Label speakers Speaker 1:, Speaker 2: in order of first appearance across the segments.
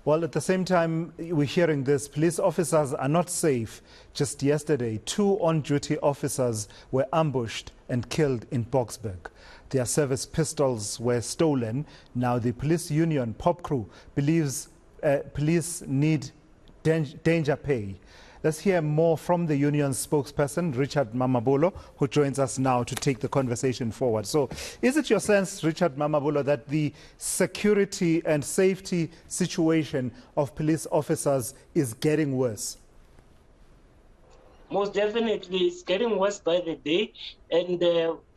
Speaker 1: Well, at the same time, we're hearing this. Police officers are not safe. Just yesterday, 2 on-duty officers were ambushed and killed in Boksburg. Their service pistols were stolen. Now, the police union, Popcru, believes police need danger pay. Let's hear more from the union's spokesperson, Richard Mamabolo, who joins us now to take the conversation forward. So, is it your sense, Richard Mamabolo, that the security and safety situation of police officers is getting worse?
Speaker 2: Most definitely, it's getting worse by the day, and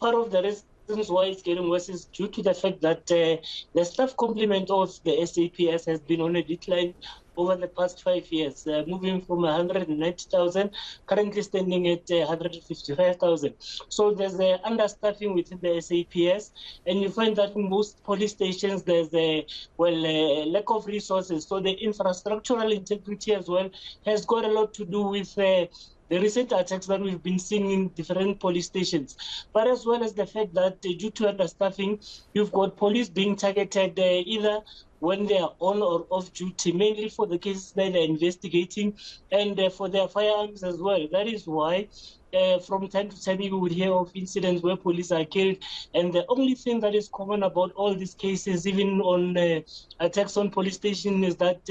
Speaker 2: part of the reasons why it's getting worse is due to the fact that the staff complement of the SAPS has been on a decline over the past 5 years, moving from 190,000, currently standing at 155,000. So there's understaffing within the SAPS, and you find that in most police stations there's a lack of resources. So the infrastructural integrity as well has got a lot to do with the recent attacks that we've been seeing in different police stations, but as well as the fact that due to understaffing, you've got police being targeted either when they are on or off duty, mainly for the cases that they're investigating and for their firearms as well. That is why from time to time you would hear of incidents where police are killed, and the only thing that is common about all these cases, even on attacks on police stations, is that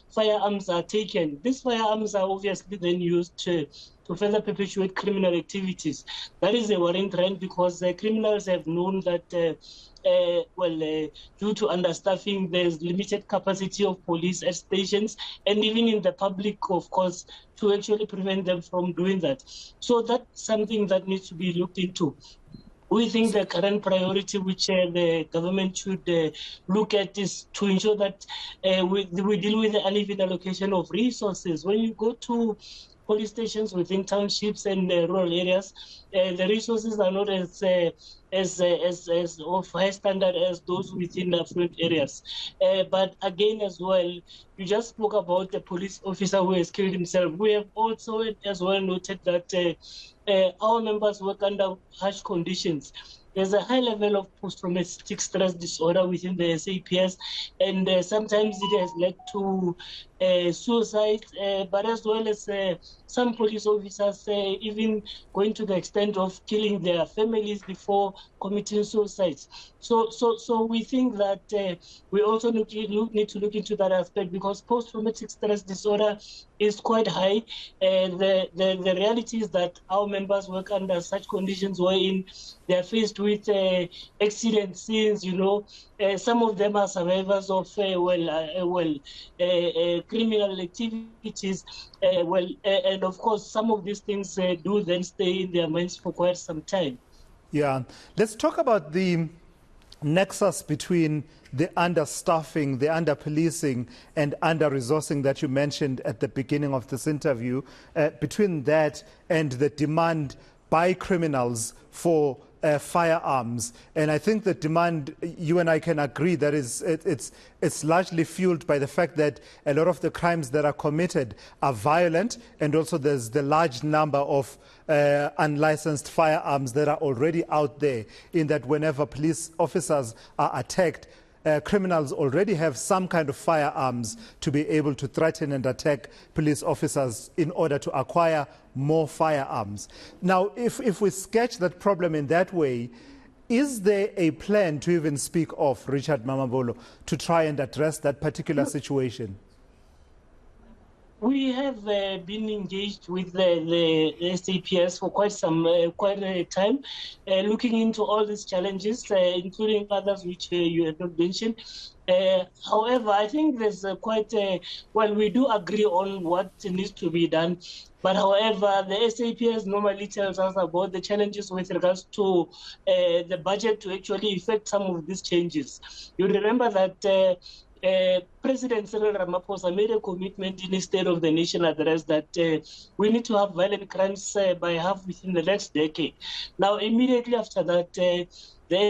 Speaker 2: firearms are taken. These firearms are obviously then used to further perpetuate criminal activities. That is a worrying trend because criminals have known that due to understaffing, there's limited capacity of police at stations and even in the public, of course, to actually prevent them from doing that. So that's something that needs to be looked into. We think the current priority which the government should look at is to ensure that we deal with the uneven allocation of resources. When you go to police stations within townships and rural areas, the resources are not as of high standard as those within affluent areas. But again, as well, you just spoke about the police officer who has killed himself. We have also as well noted that our members work under harsh conditions. There's a high level of post-traumatic stress disorder within the SAPS, and sometimes it has led to suicide, but as well as some police officers even going to the extent of killing their families before committing suicides. So we think that we also need to look into that aspect because post-traumatic stress disorder is quite high. The reality is that our members work under such conditions wherein they are faced with accident scenes. Some of them are survivors of criminal activities. And of course, some of these things do then stay in their minds for quite some time.
Speaker 1: Yeah, let's talk about the nexus between the understaffing, the under-policing and under-resourcing that you mentioned at the beginning of this interview, between that and the demand by criminals for firearms. And I think the demand, you and I can agree, that it's largely fueled by the fact that a lot of the crimes that are committed are violent, and also there's the large number of unlicensed firearms that are already out there, in that whenever police officers are attacked, criminals already have some kind of firearms to be able to threaten and attack police officers in order to acquire more firearms. Now, if we sketch that problem in that way, is there a plan to even speak of, Richard Mamabolo, to try and address that particular situation?
Speaker 2: We have been engaged with the SAPS for quite a time, looking into all these challenges, including others which you have not mentioned. However, I think there's we do agree on what needs to be done. But however, the SAPS normally tells us about the challenges with regards to the budget to actually effect some of these changes. You remember that President Cyril Ramaphosa made a commitment in his State of the Nation address that we need to have violent crimes by half within the next decade. Now, immediately after that, the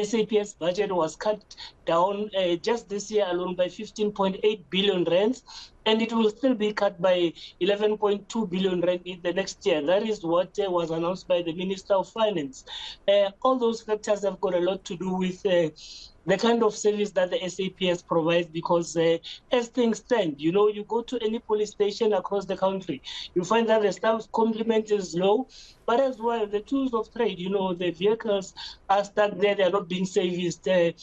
Speaker 2: SAPS budget was cut down just this year alone by 15.8 billion rands. and it will still be cut by 11.2 billion rand in the next year. That is what was announced by the Minister of Finance. All those factors have got a lot to do with the kind of service that the SAPS provides, because as things stand, you know, you go to any police station across the country, you find that the staff complement is low, but as well, the tools of trade, you know, the vehicles are stuck there, they're not being serviced. And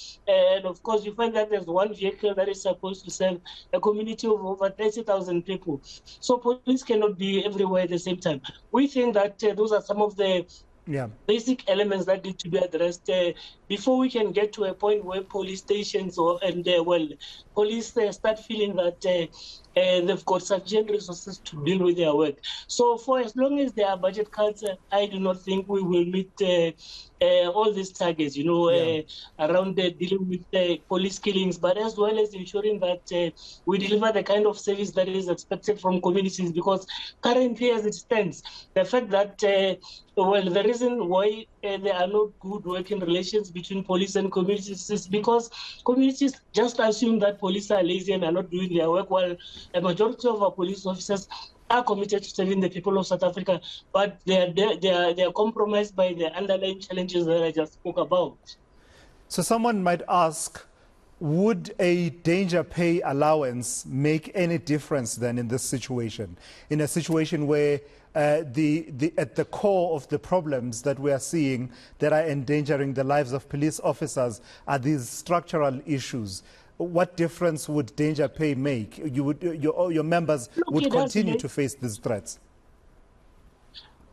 Speaker 2: of course, you find that there's one vehicle that is supposed to serve a community of over 30,000 people. So police cannot be everywhere at the same time. We think that those are some of the basic elements that need to be addressed before we can get to a point where police stations police start feeling that they've got sufficient resources to deal with their work. So for as long as there are budget cuts, I do not think we will meet all these targets, you know, around dealing with police killings, but as well as ensuring that we deliver the kind of service that is expected from communities, because currently as it stands, the fact that the reason why there are not good working relations between police and communities is because communities just assume that police are lazy and are not doing their work, while a majority of our police officers are committed to serving the people of South Africa, but they are compromised by the underlying challenges that I just spoke about.
Speaker 1: So someone might ask, would a danger pay allowance make any difference then in this situation? In a situation where at the core of the problems that we are seeing that are endangering the lives of police officers are these structural issues. What difference would danger pay make? Your members would continue to face these threats.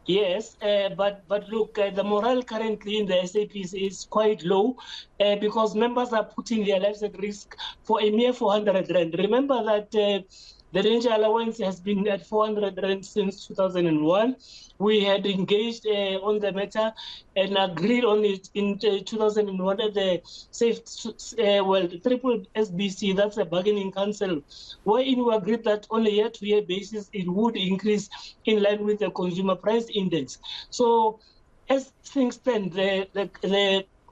Speaker 2: Yes, but look, the morale currently in the SAPs is quite low because members are putting their lives at risk for a mere 400 rand. Remember that the danger allowance has been at 400 rand since 2001. We had engaged on the matter and agreed on it in 2001 at the triple SBC, that's a bargaining council, wherein we agreed that on a year-to-year basis it would increase in line with the consumer price index. So as things stand,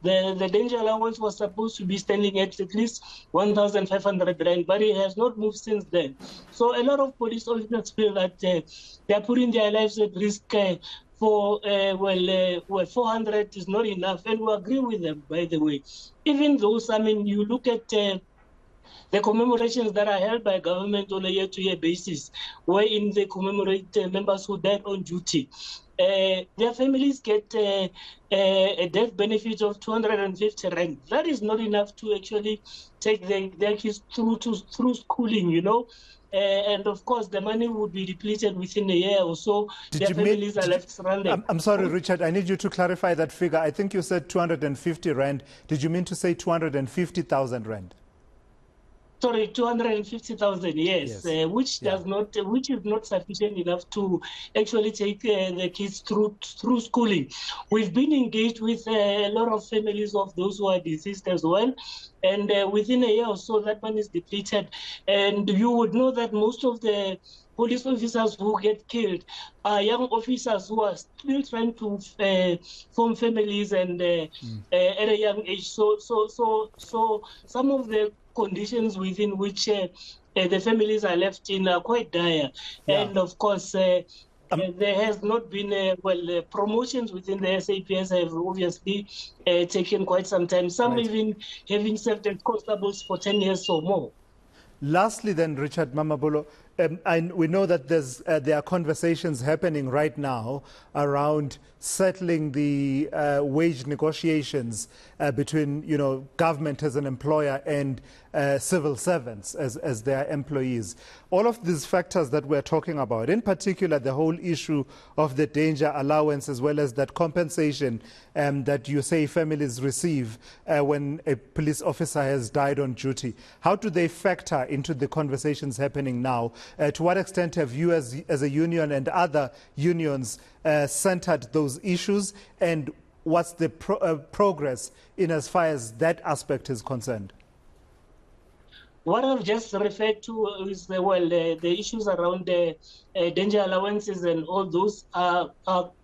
Speaker 2: the danger allowance was supposed to be standing at least 1,500 rand, but it has not moved since then. So a lot of police officers feel that they are putting their lives at risk for 400 is not enough, and we agree with them, by the way. Even those, I mean, you look at the commemorations that are held by government on a year-to-year basis, wherein they commemorate members who died on duty. Their families get a death benefit of 250 rand. That is not enough to actually take their kids through schooling, you know. And of course, the money would be depleted within a year or so. Their families are left stranded.
Speaker 1: I'm sorry, Richard, I need you to clarify that figure. I think you said 250 rand. Did you mean to say 250,000 rand?
Speaker 2: Sorry, 250,000, yes, which is not sufficient enough to actually take the kids through schooling. We've been engaged with a lot of families of those who are deceased as well, and within a year or so, that money is depleted. And you would know that most of the police officers who get killed are young officers who are still trying to form families and at a young age. So some of the conditions within which the families are left in are quite dire. And of course, there has not been, promotions within the SAPS have obviously taken quite some time. Some even having served as constables for 10 years or more.
Speaker 1: Lastly then, Richard Mamabolo, and we know that there are conversations happening right now around settling the wage negotiations between, you know, government as an employer and civil servants as their employees. All of these factors that we're talking about, in particular the whole issue of the danger allowance as well as that compensation that you say families receive when a police officer has died on duty. How do they factor into the conversations happening now? To what extent have you as a union and other unions centered those issues, and what's the progress in as far as that aspect is concerned?
Speaker 2: What I've just referred to is the issues around the danger allowances, and all those are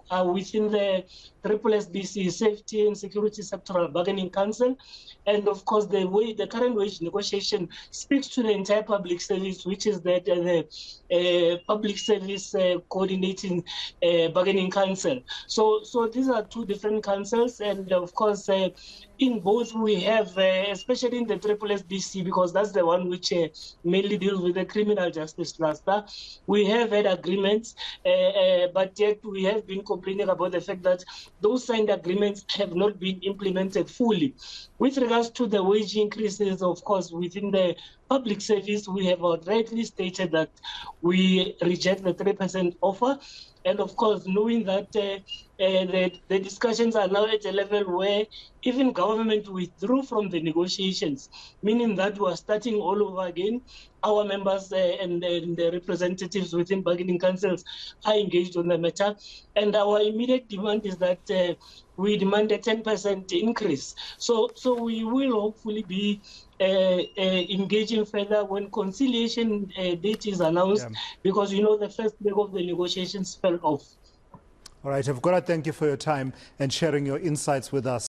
Speaker 2: are within the SSBC, Safety and Security Sectoral Bargaining Council. And of course, the current wage negotiation speaks to the entire public service, which is the Public Service Coordinating Bargaining Council. So these are two different councils, and of course, in both we have, especially in the SSBC, because that's the one which mainly deals with the criminal justice cluster, we have had agreements, but yet we have been complaining about the fact that those signed agreements have not been implemented fully. With regards to the wage increases, of course, within the public service, we have already stated that we reject the 3% offer. And of course, knowing that the discussions are now at a level where even government withdrew from the negotiations, meaning that we are starting all over again. Our members and the representatives within bargaining councils are engaged on the matter. And our immediate demand is that we demand a 10% increase. So we will hopefully be engaging further when conciliation date is announced, because the first leg of the negotiations fell off.
Speaker 1: All right, I've got to thank you for your time and sharing your insights with us.